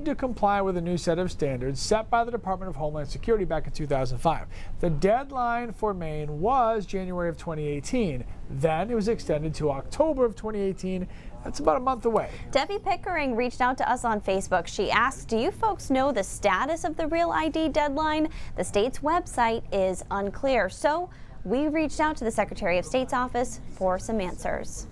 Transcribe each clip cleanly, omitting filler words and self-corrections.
to comply with a new set of standards set by the Department of Homeland Security back in 2005. The deadline for Maine was January of 2018. Then it was extended to October of 2018. That's about a month away. Debbie Pickering reached out to us on Facebook. She asked, do you folks know the status of the Real ID deadline? The state's website is unclear. So we reached out to the Secretary of State's office for some answers.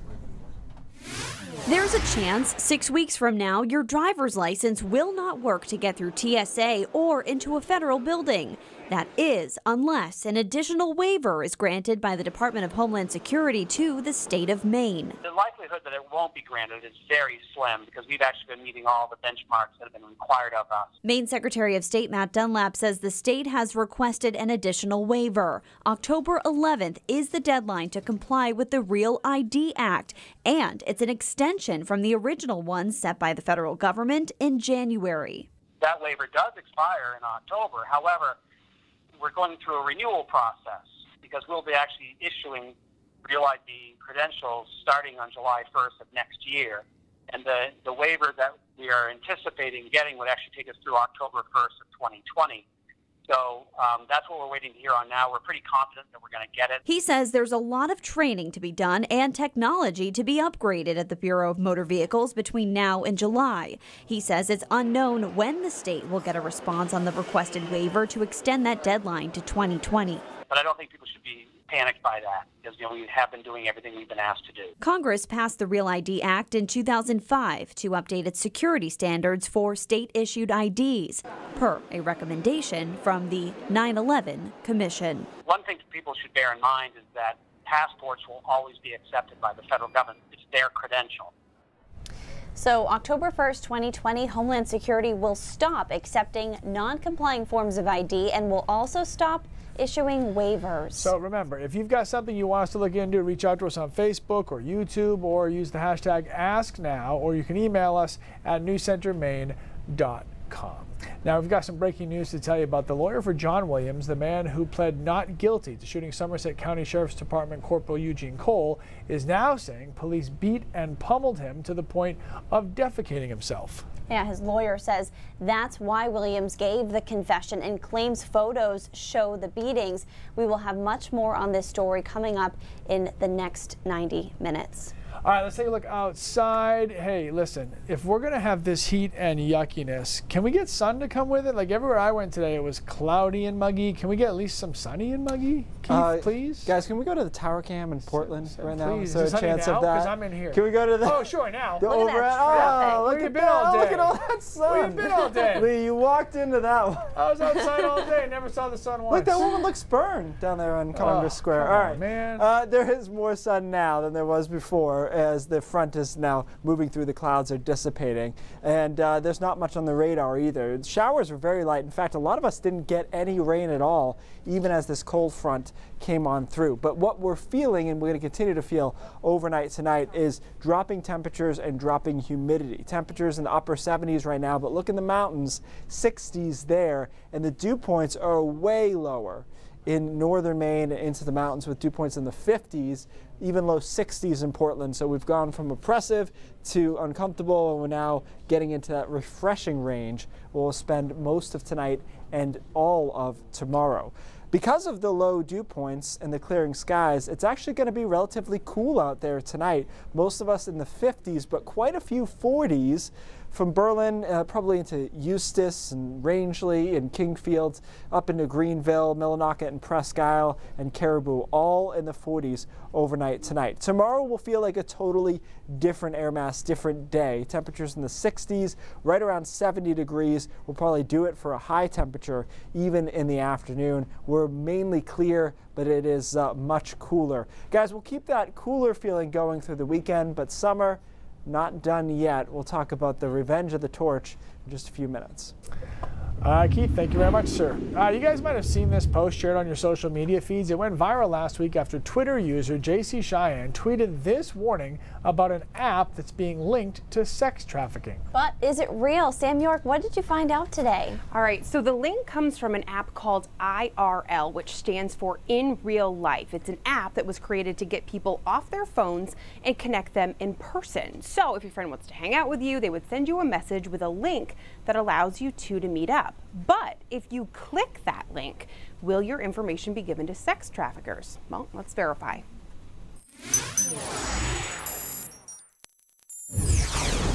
There's a chance 6 weeks from now your driver's license will not work to get through TSA or into a federal building. That is, unless an additional waiver is granted by the Department of Homeland Security to the state of Maine. The likelihood that it won't be granted is very slim because we've actually been meeting all the benchmarks that have been required of us. Maine Secretary of State Matt Dunlap says the state has requested an additional waiver. October 11th is the deadline to comply with the Real ID Act, and it's an extension from the original one set by the federal government in January. That waiver does expire in October. However, we're going through a renewal process because we'll be actually issuing Real ID credentials starting on July 1st of next year. And the waiver that we are anticipating getting would actually take us through October 1st of 2020. So that's what we're waiting to hear on now. We're pretty confident that we're going to get it. He says there's a lot of training to be done and technology to be upgraded at the Bureau of Motor Vehicles between now and July. He says it's unknown when the state will get a response on the requested waiver to extend that deadline to 2020. But I don't think people should be panicked by that because, we have been doing everything we've been asked to do. Congress passed the Real ID Act in 2005 to update its security standards for state-issued IDs, per a recommendation from the 9/11 Commission. One thing people should bear in mind is that passports will always be accepted by the federal government. It's their credential. So October 1st, 2020, Homeland Security will stop accepting non-complying forms of ID and will also stop issuing waivers. So remember, if you've got something you want us to look into, reach out to us on Facebook or YouTube or use the hashtag AskNow, or you can email us at newscentermaine.com. Now, we've got some breaking news to tell you about the lawyer for John Williams, the man who pled not guilty to shooting Somerset County Sheriff's Department Corporal Eugene Cole, is now saying police beat and pummeled him to the point of defecating himself. Yeah, his lawyer says that's why Williams gave the confession and claims photos show the beatings. We will have much more on this story coming up in the next 90 minutes. All right, let's take a look outside. Hey, listen, if we're going to have this heat and yuckiness, can we get sun to come with it? Like everywhere I went today, it was cloudy and muggy. Can we get at least some sunny and muggy, Keith, please? Guys, can we go to the Tower Cam in Portland right now? Please. Is there a chance of that? Because I'm in here. Can we go to the... Oh, sure, now. The look at that traffic. Oh, Where you been all day? Look at all that sun. Where you been all day? Lee, you walked into that one. I was outside all day, never saw the sun once. Look, that woman looks burned down there on Congress Square. Come All on, right, man. There is more sun now than there was before as the front is now moving through. The clouds are dissipating, and there's not much on the radar either. The showers were very light. In fact, a lot of us didn't get any rain at all, even as this cold front came on through. But what we're feeling, and we're going to continue to feel overnight tonight, is dropping temperatures and dropping humidity. Temperatures in the upper 70s right now, but look in the mountains, 60s there, and the dew points are way lower in northern Maine into the mountains with dew points in the 50s, even low 60s in Portland. So we've gone from oppressive to uncomfortable, and we're now getting into that refreshing range. We'll spend most of tonight and all of tomorrow. Because of the low dew points and the clearing skies, it's actually going to be relatively cool out there tonight. Most of us in the 50s, but quite a few 40s. From Berlin, probably into Eustis and Rangeley and Kingfield, up into Greenville, Millinocket and Presque Isle and Caribou, all in the 40s overnight tonight. Tomorrow will feel like a totally different air mass, different day. Temperatures in the 60s, right around 70 degrees. We'll probably do it for a high temperature even in the afternoon. We're mainly clear, but it is much cooler. Guys, we'll keep that cooler feeling going through the weekend, but summer, not done yet. We'll talk about the revenge of the torch in just a few minutes. Keith, thank you very much, sir. You guys might have seen this post shared on your social media feeds. It went viral last week after Twitter user JC Cheyenne tweeted this warning about an app that's being linked to sex trafficking. But is it real? Sam York, what did you find out today? All right, so the link comes from an app called IRL, which stands for In Real Life. It's an app that was created to get people off their phones and connect them in person. So if your friend wants to hang out with you, they would send you a message with a link that allows you two to meet up. But if you click that link, will your information be given to sex traffickers? Well, let's verify.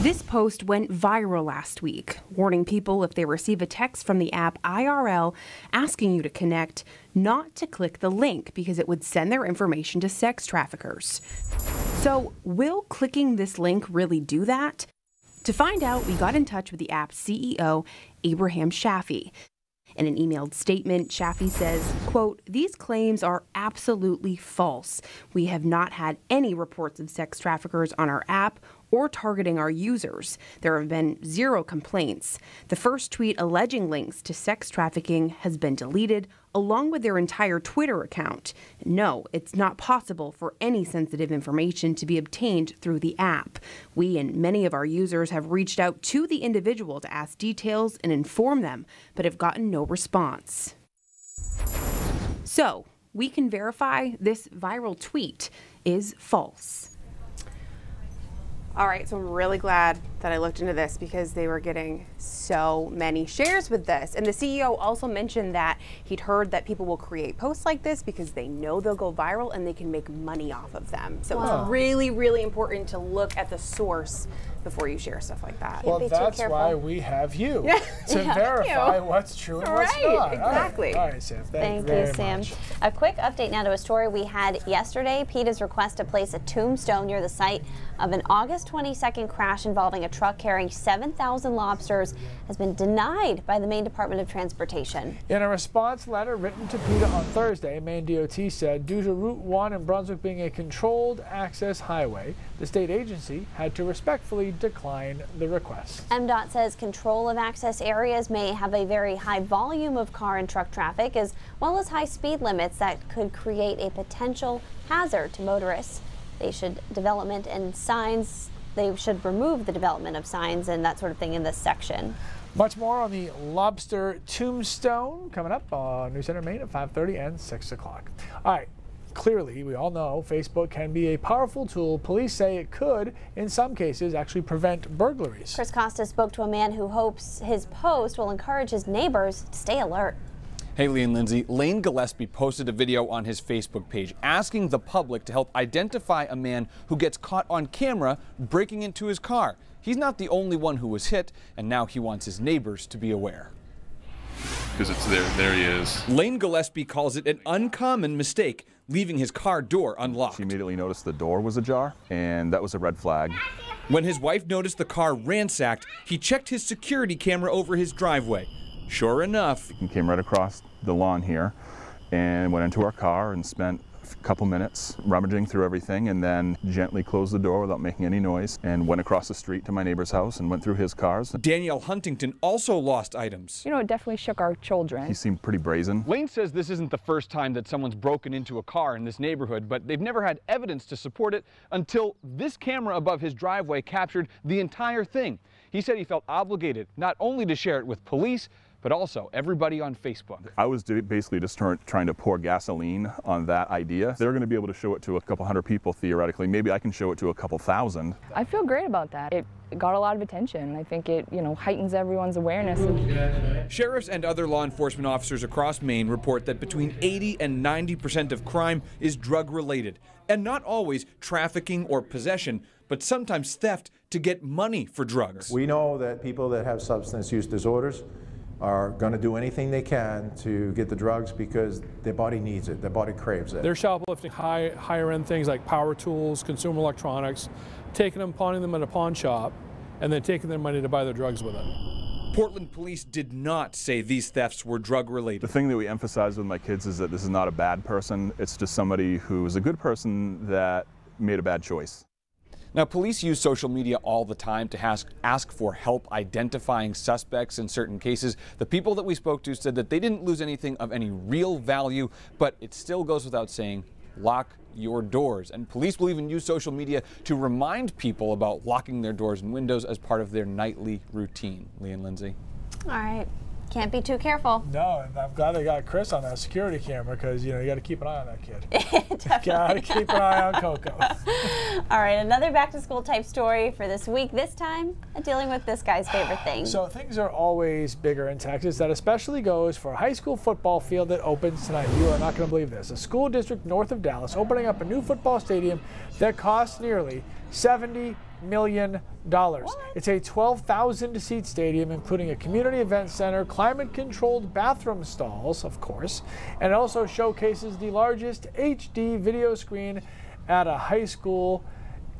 This post went viral last week, warning people if they receive a text from the app IRL asking you to connect, not to click the link because it would send their information to sex traffickers. So, will clicking this link really do that? To find out, we got in touch with the app's CEO, Abraham Shafi. In an emailed statement, Shafi says, quote, "These claims are absolutely false. We have not had any reports of sex traffickers on our app or targeting our users. There have been 0 complaints. The first tweet alleging links to sex trafficking has been deleted, along with their entire Twitter account. No, it's not possible for any sensitive information to be obtained through the app. We and many of our users have reached out to the individual to ask details and inform them, but have gotten no response." So, we can verify this viral tweet is false. All right, so I'm really glad that I looked into this because they were getting so many shares with this. And the CEO also mentioned that he'd heard that people will create posts like this because they know they'll go viral and they can make money off of them. So it's really, really important to look at the source before you share stuff like that. Well, that's why we have you to verify what's true and what's not. Exactly. All right, Sam. Thank you, Sam. A quick update now to a story we had yesterday. PETA's request to place a tombstone near the site of an August 22nd crash involving a truck carrying 7,000 lobsters has been denied by the Maine Department of Transportation. In a response letter written to PETA on Thursday, Maine DOT said due to Route 1 in Brunswick being a controlled access highway, the state agency had to respectfully decline the request. MDOT says control of access areas may have a very high volume of car and truck traffic, as well as high speed limits that could create a potential hazard to motorists. They should remove the development of signs and that sort of thing in this section. Much more on the lobster tombstone coming up on News Center Maine at 5:30 and 6 o'clock. All right. Clearly, we all know Facebook can be a powerful tool. Police say it could, in some cases, actually prevent burglaries. Chris Costa spoke to a man who hopes his post will encourage his neighbors to stay alert. Hey, Lee and Lindsay, Lane Gillespie posted a video on his Facebook page asking the public to help identify a man who gets caught on camera breaking into his car. He's not the only one who was hit, and now he wants his neighbors to be aware. Because it's there he is. Lane Gillespie calls it an uncommon mistake, leaving his car door unlocked. She immediately noticed the door was ajar, and that was a red flag. When his wife noticed the car ransacked, he checked his security camera over his driveway. Sure enough, He came right across the lawn here and went into our car and spent a couple minutes rummaging through everything, and then gently closed the door without making any noise and went across the street to my neighbor's house and went through his cars. Danielle Huntington also lost items. You know, it definitely shook our children. He seemed pretty brazen. Lane says this isn't the first time that someone's broken into a car in this neighborhood, but they've never had evidence to support it until this camera above his driveway captured the entire thing. He said he felt obligated not only to share it with police, but also everybody on Facebook. I was basically just trying to pour gasoline on that idea. They're going to be able to show it to a couple hundred people theoretically. Maybe I can show it to a couple thousand. I feel great about that. It got a lot of attention. I think it, heightens everyone's awareness. Sheriffs and other law enforcement officers across Maine report that between 80 and 90% of crime is drug-related, and not always trafficking or possession, but sometimes theft to get money for drugs. We know that people that have substance use disorders are going to do anything they can to get the drugs because their body needs it, their body craves it. They're shoplifting higher end things like power tools, consumer electronics, taking them, pawning them at a pawn shop, and then taking their money to buy their drugs with it. Portland police did not say these thefts were drug-related. The thing that we emphasize with my kids is that this is not a bad person. It's just somebody who is a good person that made a bad choice. Now, police use social media all the time to ask for help identifying suspects in certain cases. The people that we spoke to said that they didn't lose anything of any real value, but it still goes without saying, lock your doors. And police will even use social media to remind people about locking their doors and windows as part of their nightly routine. Lee and Lindsay. All right. Can't be too careful. No, and I'm glad they got Chris on that security camera because, you know, you got to keep an eye on that kid. Got to keep an eye on Coco. All right, another back-to-school type story for this week. This time, dealing with this guy's favorite thing. So things are always bigger in Texas. That especially goes for a high school football field that opens tonight. You are not going to believe this. A school district north of Dallas opening up a new football stadium that costs nearly $70 million. It's a 12,000-seat stadium, including a community event center, climate-controlled bathroom stalls, of course, and it also showcases the largest HD video screen at a high school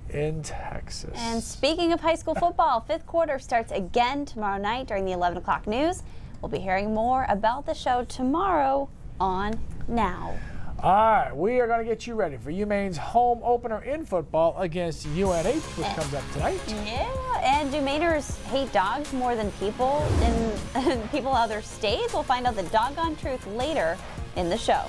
in Texas. And speaking of high school football, fifth quarter starts again tomorrow night during the 11 o'clock news. We'll be hearing more about the show tomorrow on Now. All right, we are going to get you ready for UMaine's home opener in football against UNH, which comes up tonight. Yeah, and do Mainers hate dogs more than people in people other states? We'll find out the doggone truth later in the show.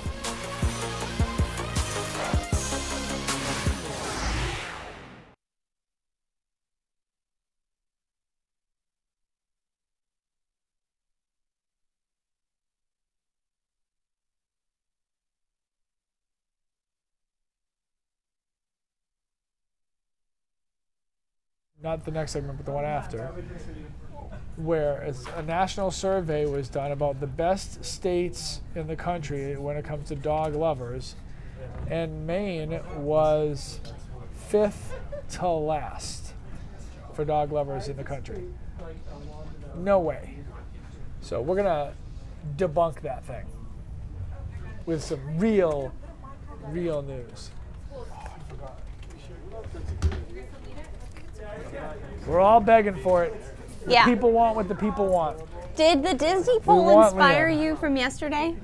Not the next segment, but the one after, where a national survey was done about the best states in the country when it comes to dog lovers, and Maine was 5th to last for dog lovers in the country. No way. So we're gonna debunk that thing with some real news. We're all begging for it. The people want what the people want. Did the Disney poll inspire you from yesterday?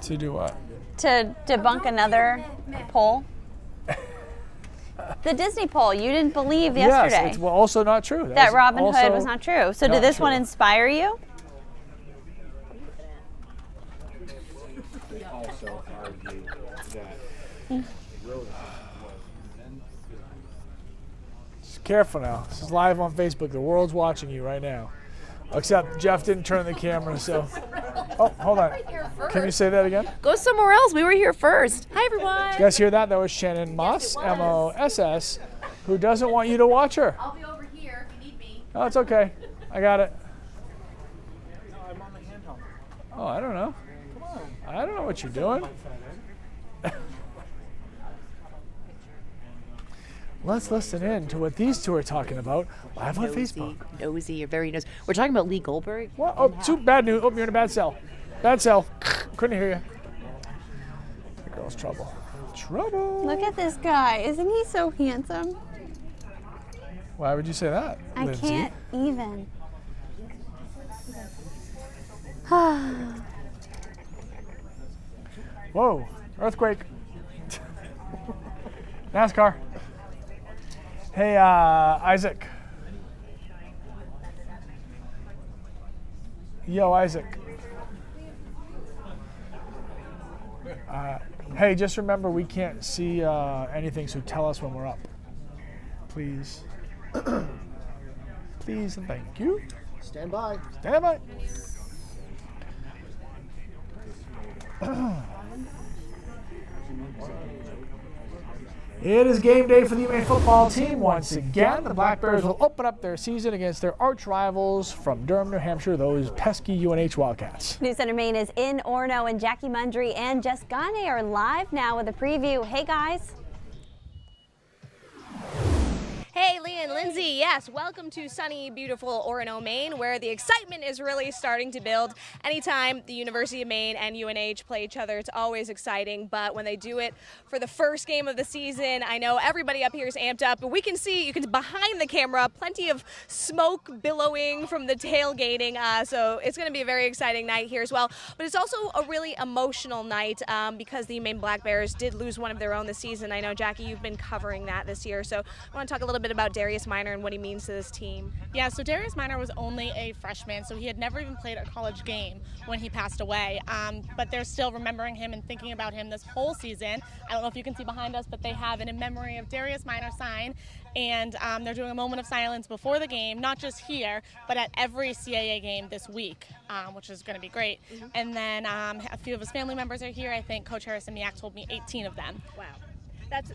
To do what? To debunk another poll? The Disney poll, you didn't believe yesterday. Yes, it's also not true. That Robin Hood was not true. So did this one inspire you? Careful now. This is live on Facebook. The world's watching you right now. Except Jeff didn't turn the camera, so. Oh, hold on. Can you say that again? Go somewhere else. We were here first. Hi, everyone. Did you guys hear that? That was Shannon Moss, M-O-S-S, who doesn't want you to watch her. I'll be over here if you need me. Oh, it's okay. I got it. Oh, I don't know. I don't know what you're doing. Let's listen in to what these two are talking about live on Facebook. Nosy, you're very nosy. We're talking about Lee Goldberg. What? Oh, too bad news. Oh, you're in a bad cell. Bad cell. Couldn't hear you. The girl's trouble. Trouble. Look at this guy. Isn't he so handsome? Why would you say that, I Lindsay? can't even. Whoa. Earthquake. NASCAR. Hey, Isaac. Yo, Isaac. Hey, just remember we can't see anything, so tell us when we're up. Please. Please and thank you. Stand by. Stand by. It is game day for the UMaine football team once again. The Black Bears will open up their season against their arch rivals from Durham, New Hampshire, those pesky UNH Wildcats. News Center Maine is in Orono, and Jackie Mundry and Jess Gane are live now with a preview. Hey, guys. Hey, Lee and Lindsay, yes, welcome to sunny, beautiful Orono, Maine, where the excitement is really starting to build. Anytime the University of Maine and UNH play each other, it's always exciting, but when they do it for the first game of the season, I know everybody up here is amped up, but we can see, you can behind the camera, plenty of smoke billowing from the tailgating, so it's going to be a very exciting night here as well. But it's also a really emotional night because the Maine Black Bears did lose one of their own this season. I know, Jackie, you've been covering that this year, so I want to talk a little bit about Darius Minor and what he means to this team. Yeah, so Darius Minor was only a freshman, so he had never even played a college game when he passed away, but they're still remembering him and thinking about him this whole season. I don't know if you can see behind us, but they have an in memory of Darius Minor sign, and they're doing a moment of silence before the game, not just here, but at every CAA game this week, which is going to be great. And then a few of his family members are here. I think Coach Harrison-Miak told me 18 of them. Wow.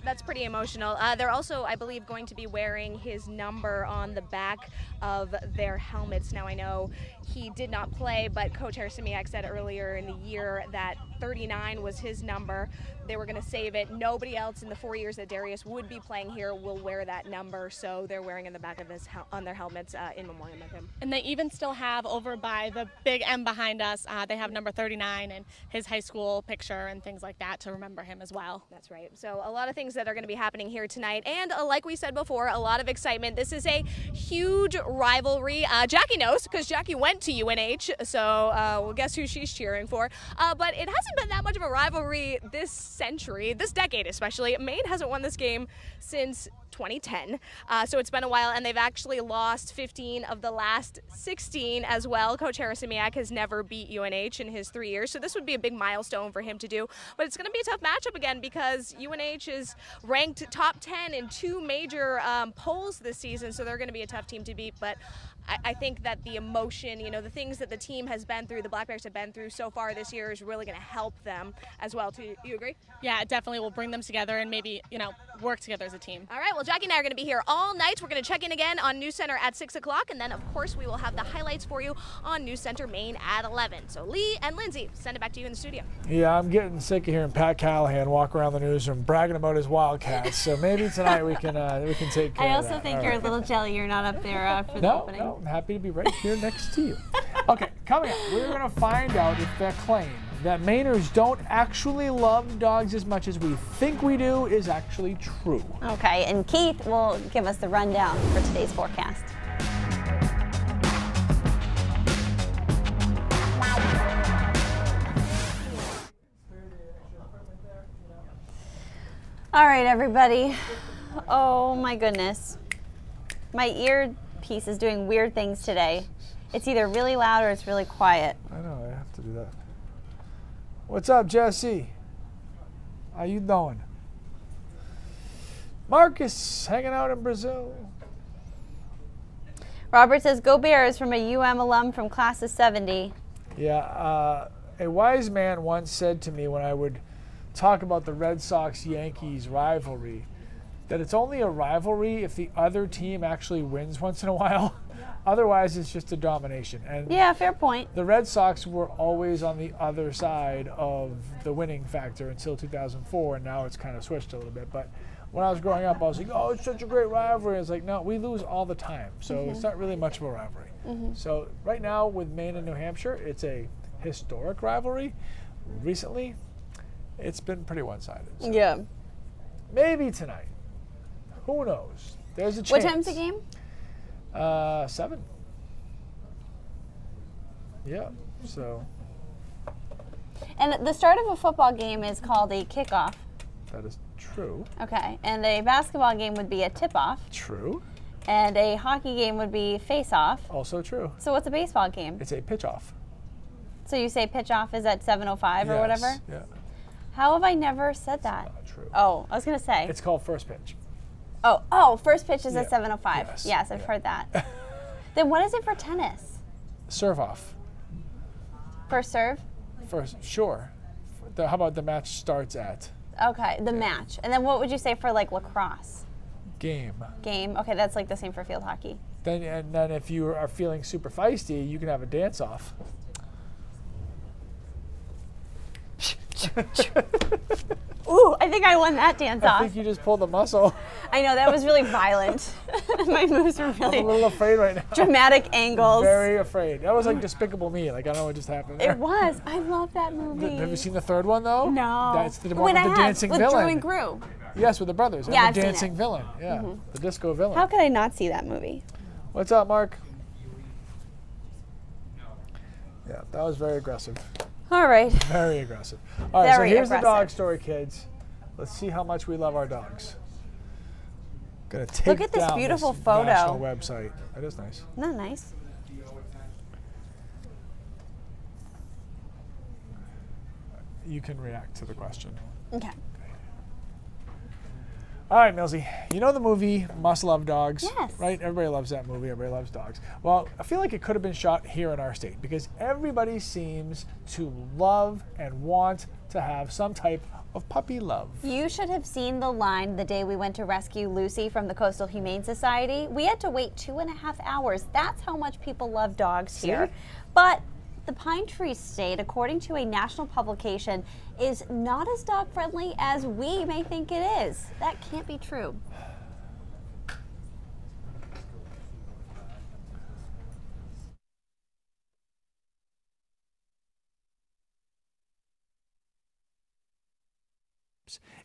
That's pretty emotional. They're also, I believe, going to be wearing his number on the back of their helmets. Now, I know he did not play, but Coach Harrison-Miak said earlier in the year that 39 was his number. They were going to save it. Nobody else in the 4 years that Darius would be playing here will wear that number, so they're wearing in the back of on their helmets in memoriam of him. And they even still have over by the big M behind us, they have number 39 and his high school picture and things like that to remember him as well. That's right. So a lot of things that are going to be happening here tonight, and like we said before, a lot of excitement. This is a huge rivalry. Jackie knows because Jackie went to UNH, so well, guess who she's cheering for. But it hasn't been that much of a rivalry this century, this decade especially. Maine hasn't won this game since 2010, so it's been a while, and they've actually lost 15 of the last 16 as well. Coach Harrison-Miak has never beat UNH in his 3 years, so this would be a big milestone for him to do. But it's going to be a tough matchup again because UNH is ranked top 10 in 2 major polls this season, so they're going to be a tough team to beat. But I think that the emotion, you know, the things that the team has been through, the Black Bears have been through so far this year is really going to help them as well, too. You agree? Yeah, it definitely will bring them together and maybe, you know, work together as a team. All right, well, Jackie and I are going to be here all night. We're going to check in again on News Center at 6 o'clock, and then, of course, we will have the highlights for you on News Center Maine at 11. So, Lee and Lindsay, send it back to you in the studio. Yeah, I'm getting sick of hearing Pat Callahan walk around the newsroom bragging about his Wildcats, so maybe tonight we can take care I of also that. think All you're right. a little jelly you're not up there for the opening. No, I'm happy to be right here next to you. Okay, coming up, we're going to find out if the claim that Mainers don't actually love dogs as much as we think we do is actually true. Okay, and Keith will give us the rundown for today's forecast. All right, everybody. Oh my goodness. My earpiece is doing weird things today. It's either really loud or it's really quiet. I know, I have to do that. What's up, Jesse? How you doing? Marcus, hanging out in Brazil. Robert says, go Bears, from a UM alum from class of 70. Yeah, a wise man once said to me when I would talk about the Red Sox-Yankees rivalry, that it's only a rivalry if the other team actually wins once in a while. Otherwise, it's just a domination. And yeah, fair point. The Red Sox were always on the other side of the winning factor until 2004, and now it's kind of switched a little bit. But when I was growing up, I was like, oh, it's such a great rivalry. It's like, no, we lose all the time, so it's not really much of a rivalry. So right now with Maine and New Hampshire, it's a historic rivalry. Recently, it's been pretty one-sided. So yeah. Maybe tonight. Who knows? There's a chance. What time's the game? 7. Yeah, so. And the start of a football game is called a kickoff. That is true. Okay, and a basketball game would be a tip-off. True. And a hockey game would be face-off. Also true. So what's a baseball game? It's a pitch-off. So you say pitch-off is at 7:05 or whatever? Yeah. How have I never said that? Not true. Oh, I was going to say. It's called first pitch. Oh, first pitch is at 7:05. Yes, Yes, I've heard that. Then what is it for tennis? Serve off. First serve? First, sure. How about the match starts at? Okay, the match. And then what would you say for like lacrosse? Game. Game. Okay, that's like the same for field hockey. And then if you are feeling super feisty, you can have a dance off. Ooh, I think I won that dance I off. think you just pulled a muscle. I know, that was really violent. My moves were really I'm a little afraid right now. dramatic angles. Very afraid. That was like Despicable Me. Like, I don't know what just happened there. It was. I love that movie. Have you seen the third one, though? No. That's the Wait, one with the dancing with villain. Drew and Gru. Yes, with the brothers. Yeah, and I've the seen dancing it. villain. Yeah, the disco villain. How could I not see that movie? What's up, Mark? Yeah, that was very aggressive. All right. Very aggressive. All right, Very so here's aggressive. the dog story, kids. Let's see how much we love our dogs. Gonna take Look at this down beautiful this photo. national website. That is nice. Isn't that nice? You can react to the question. Okay. All right, Millsy. You know the movie Must Love Dogs? Yes. Right? Everybody loves that movie. Everybody loves dogs. Well, I feel like it could have been shot here in our state because everybody seems to love and want to have some type of puppy love. You should have seen the line the day we went to rescue Lucy from the Coastal Humane Society. We had to wait 2.5 hours. That's how much people love dogs here. But the Pine Tree State, according to a national publication, is not as dog friendly as we may think it is. That can't be true.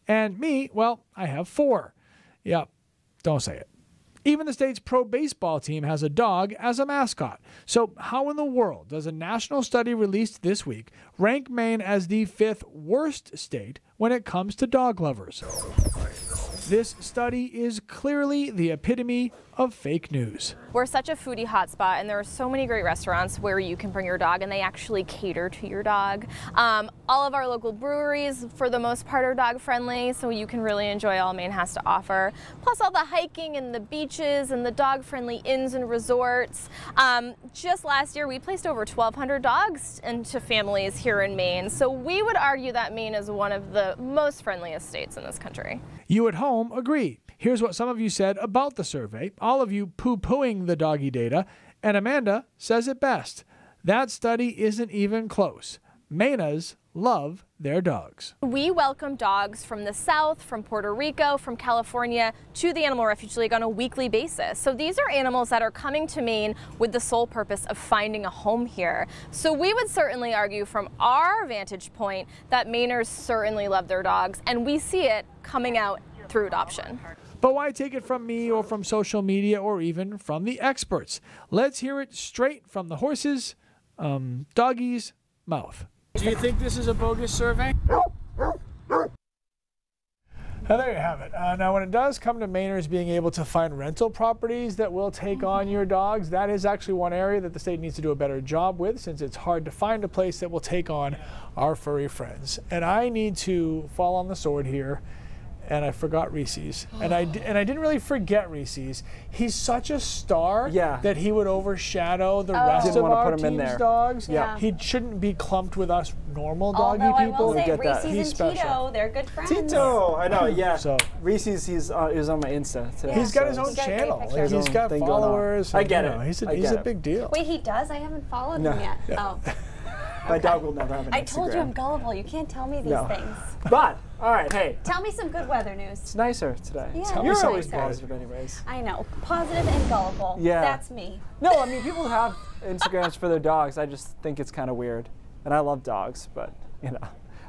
And me, well, I have 4. Yep, don't say it. Even the state's pro baseball team has a dog as a mascot. So how in the world does a national study released this week rank Maine as the 5th worst state when it comes to dog lovers? This study is clearly the epitome of fake news. We're such a foodie hotspot, and there are so many great restaurants where you can bring your dog and they actually cater to your dog. All of our local breweries, for the most part, are dog friendly, so you can really enjoy all Maine has to offer. Plus all the hiking and the beaches and the dog friendly inns and resorts. Just last year, we placed over 1,200 dogs into families here in Maine, so we would argue that Maine is one of the most friendliest states in this country. You at home agree. Here's what some of you said about the survey, all of you poo-pooing the doggy data, and Amanda says it best. That study isn't even close. Mainas love their dogs. We welcome dogs from the South, from Puerto Rico, from California to the Animal Refuge League on a weekly basis. So these are animals that are coming to Maine with the sole purpose of finding a home here. So we would certainly argue from our vantage point that Mainers certainly love their dogs, and we see it coming out through adoption. But why take it from me or from social media or even from the experts? Let's hear it straight from the horse's, doggy's mouth. Do you think this is a bogus survey? There you have it. Now, when it does come to Mainers being able to find rental properties that will take on your dogs, that is actually one area that the state needs to do a better job with, since it's hard to find a place that will take on our furry friends. And I need to fall on the sword here. And I forgot Reese's. And I didn't really forget Reese's. He's such a star that he would overshadow the rest of our team's dogs. Yeah. He shouldn't be clumped with us normal doggy Although people. I will say He's Reese's and special. Tito, they're good friends. Tito, I know, yeah. So Reese's, he was on my Insta today. he's got his own channel. Like, he's got followers. I get and, it. He's a big deal. Wait, he does? I haven't followed him yet. Oh. My dog will never have an Instagram. I told you I'm gullible. You can't tell me these things. But, all right, hey. Tell me some good weather news. It's nicer today. Yeah, You're always nicer. positive anyways. I know. Positive and gullible. Yeah. That's me. No, I mean, people have Instagrams for their dogs. I just think it's kind of weird. And I love dogs, but, you know.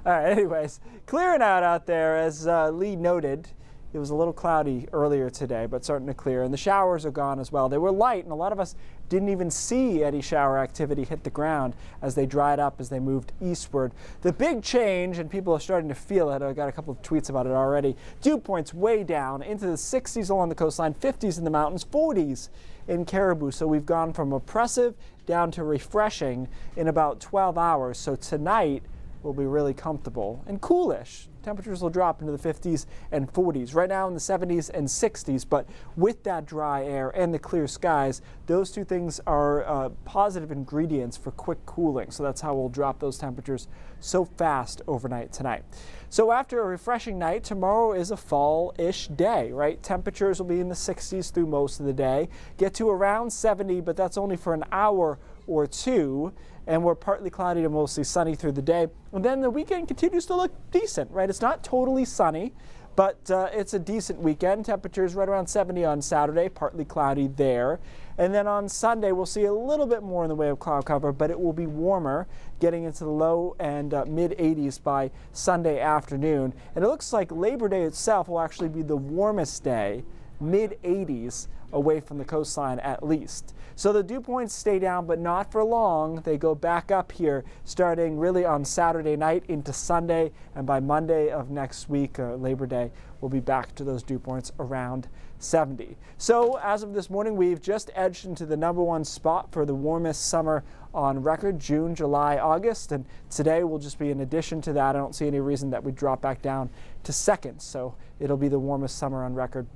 All right, anyways, clearing out there, as Lee noted. It was a little cloudy earlier today, but starting to clear, and the showers are gone as well. They were light, and a lot of us didn't even see any shower activity hit the ground as they dried up as they moved eastward. The big change, and people are starting to feel it, I got a couple of tweets about it already, dew points way down into the 60s along the coastline, 50s in the mountains, 40s in Caribou. So we've gone from oppressive down to refreshing in about 12 hours. So tonight will be really comfortable and coolish. Temperatures will drop into the 50s and 40s. Right now in the 70s and 60s, but with that dry air and the clear skies, those two things are positive ingredients for quick cooling. So that's how we'll drop those temperatures so fast overnight tonight. So after a refreshing night, tomorrow is a fall-ish day, right? Temperatures will be in the 60s through most of the day. Get to around 70, but that's only for an hour or 2. And we're partly cloudy to mostly sunny through the day. And then the weekend continues to look decent, right? It's not totally sunny, but it's a decent weekend. Temperatures right around 70 on Saturday, partly cloudy there. And then on Sunday, we'll see a little bit more in the way of cloud cover, but it will be warmer, getting into the low and mid-80s by Sunday afternoon. And it looks like Labor Day itself will actually be the warmest day, mid-80s, away from the coastline at least. So the dew points stay down, but not for long. They go back up here starting really on Saturday night into Sunday, and by Monday of next week, Labor Day, we'll be back to those dew points around 70. So as of this morning, we've just edged into the #1 spot for the warmest summer on record, June, July, August, and today will just be an addition to that. I don't see any reason that we drop back down to second, so it'll be the warmest summer on record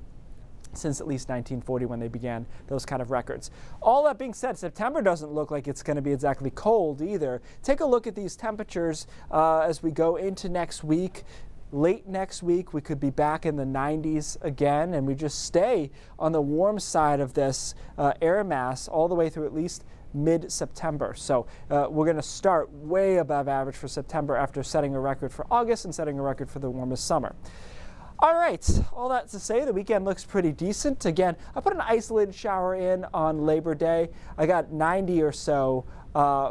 since at least 1940 when they began those kind of records. All that being said, September doesn't look like it's going to be exactly cold either. Take a look at these temperatures as we go into next week. Late next week, we could be back in the 90s again, and we just stay on the warm side of this air mass all the way through at least mid-September. So we're going to start way above average for September after setting a record for August and setting a record for the warmest summer. All right, all that to say, the weekend looks pretty decent. Again, I put an isolated shower in on Labor Day. I got 90 or so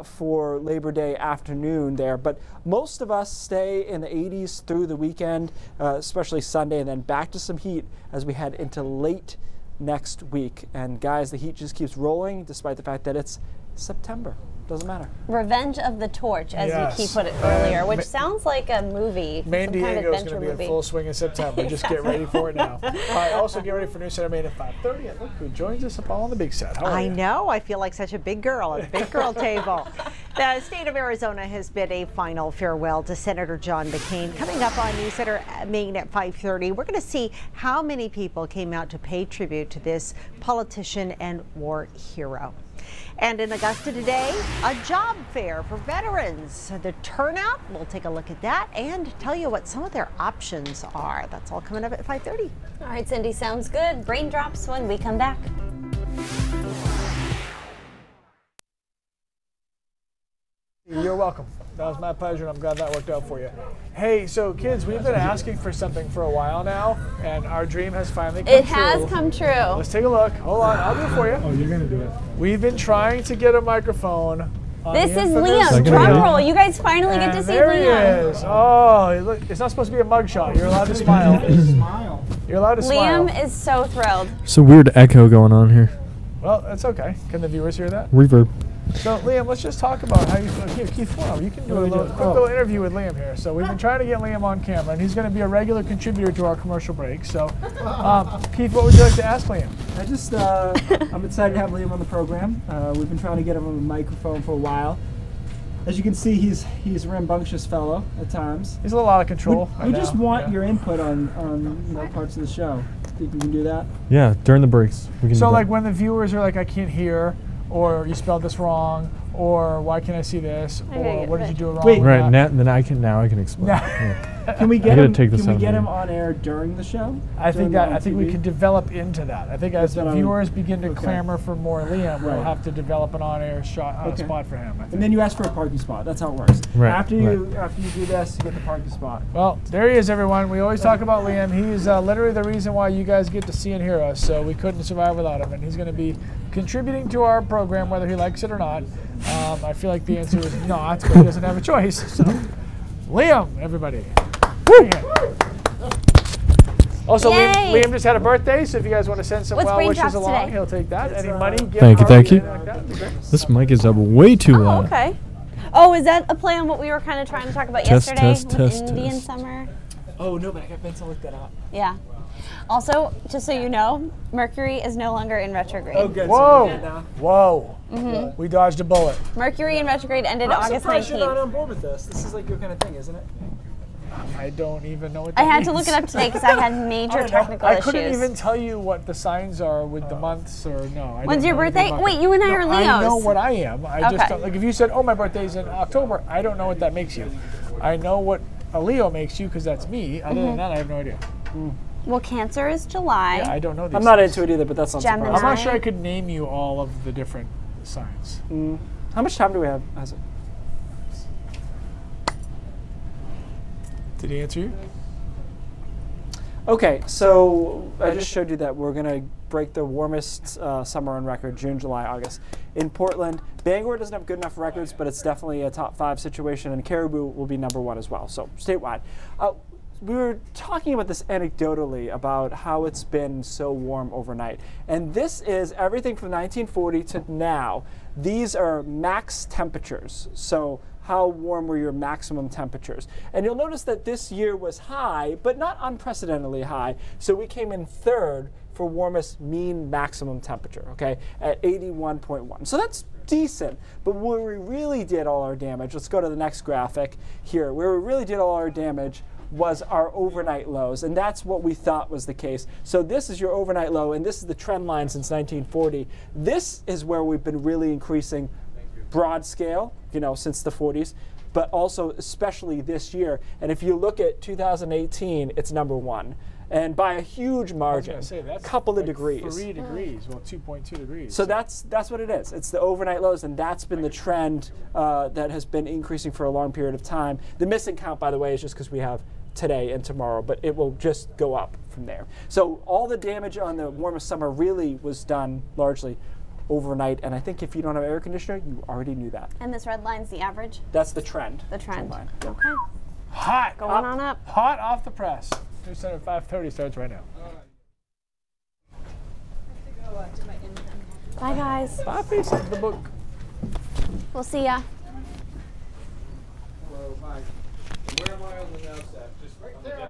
for Labor Day afternoon there, but most of us stay in the 80s through the weekend, especially Sunday, and then back to some heat as we head into late next week. And guys, the heat just keeps rolling despite the fact that it's September. Doesn't matter. Revenge of the Torch, as you put it earlier, which sounds like a movie. Maine some kind of Diego is adventure going to be movie. in full swing in September. Just get ready for it now. All right, also get ready for News Center Maine at 5:30. And look who joins us up on the big set. How are I you? know. I feel like such a big girl at the big girl table. The state of Arizona has bid a final farewell to Senator John McCain. Coming up on News Center Maine at 5:30, we're going to see how many people came out to pay tribute to this politician and war hero. And in Augusta today, a job fair for veterans. The turnout, we'll take a look at that and tell you what some of their options are. That's all coming up at 5:30. All right, Cindy, sounds good. Raindrops when we come back. You're welcome. That was my pleasure, and I'm glad that worked out for you. Hey, so kids, we've been asking for something for a while now, and our dream has finally come true. It has come true. Let's take a look. Hold on, I'll do it for you. Oh, you're going to do it. We've been trying to get a microphone. This is Liam. Drum roll. You guys finally get to see there Liam. He is. Oh, look, it's not supposed to be a mugshot. You're allowed to smile. You're allowed to smile. Liam is so thrilled. It's a weird echo going on here. Well, that's okay. Can the viewers hear that? Reverb. So, Liam, let's just talk about how you feel. Here, Keith, wow, you can do a quick little interview with Liam here. So we've been trying to get Liam on camera, and he's going to be a regular contributor to our commercial break. So, Keith, what would you like to ask Liam? I'm excited to have Liam on the program. We've been trying to get him on the microphone for a while. As you can see, he's a rambunctious fellow at times. He's a little out of control. We just want your input on parts of the show. Think we can do that? Yeah, during the breaks. We can So, do like that. when the viewers are like, I can't hear, or you spelled this wrong, or why can't I see this, or what did you do wrong? Wait, right, now I can explain. Yeah. Can we I get gotta him? take this Can we out get of him here. on air during the show? I think we could develop into that. I think as the viewers begin to clamor for more Liam, we'll have to develop an on-air spot for him. And then you ask for a parking spot. That's how it works. Right, After you do this, you get the parking spot. Well, there he is, everyone. We always talk about Liam. He's literally the reason why you guys get to see and hear us. So we couldn't survive without him, and he's going to be contributing to our program, whether he likes it or not. I feel like the answer is not, but he doesn't have a choice. So, Liam, everybody. Also, Liam just had a birthday, so if you guys want to send some well wishes along, he'll take that. Any money, gift Thank you, cards, thank you. anything like that, that'd be great. This mic is up way too loud. Okay. Oh, is that a play on what we were kind of trying to talk about yesterday with Indian summer? Oh, no, but I got Ben to look that up. Yeah. Also, just so you know, Mercury is no longer in retrograde. Oh, good. Whoa. Whoa. We dodged a bullet. Mercury in retrograde ended I'm August 19th. surprised you're not on board with this. This is like your kind of thing, isn't it? I don't even know what that I had means. to look it up today because I had major technical I issues. couldn't even tell you what the signs are with the months or no. When's your birthday? Wait, you and I are Leos. I know what I am. I just Okay. don't, like if you said, "Oh, my birthday's in October," I don't know what that makes you. I know what a Leo makes you because that's me. Other than that, I have no idea. Well, Cancer is July. Yeah, I don't know these. I'm not into it either, but that's not surprising. I'm not sure I could name you all of the different signs. How much time do we have, Isaac? Did he answer you? Okay, so I just showed you that we're going to break the warmest summer on record, June, July, August. In Portland, Bangor doesn't have good enough records, but it's definitely a top 5 situation, and Caribou will be #1 as well, so statewide. We were talking about this anecdotally about how it's been so warm overnight. And this is everything from 1940 to now. These are max temperatures. So how warm were your maximum temperatures? And you'll notice that this year was high, but not unprecedentedly high. So we came in 3rd for warmest mean maximum temperature, okay, at 81.1. So that's decent, but where we really did all our damage, let's go to the next graphic here, where we really did all our damage was our overnight lows, and that's what we thought was the case. So this is your overnight low, and this is the trend line since 1940. This is where we've been really increasing broad scale, you know, since the 40s, but also especially this year. And if you look at 2018, it's #1. And by a huge margin, a couple of degrees. 3 degrees, well, 2.2 degrees. So that's what it is. It's the overnight lows, and that's been the trend that has been increasing for a long period of time. The missing count, by the way, is just because we have today and tomorrow, but it will just go up from there. So all the damage on the warmest summer really was done largely overnight, and I think if you don't have air conditioner, you already knew that. And this red line's the average? That's the trend. The trend. Line. Okay. Hot. Going on up. Hot off the press. News Center at 5:30 starts right now. Bye, guys. Bye, face of the book. We'll see ya. Hello, hi. Where am I on the now set? Just right there.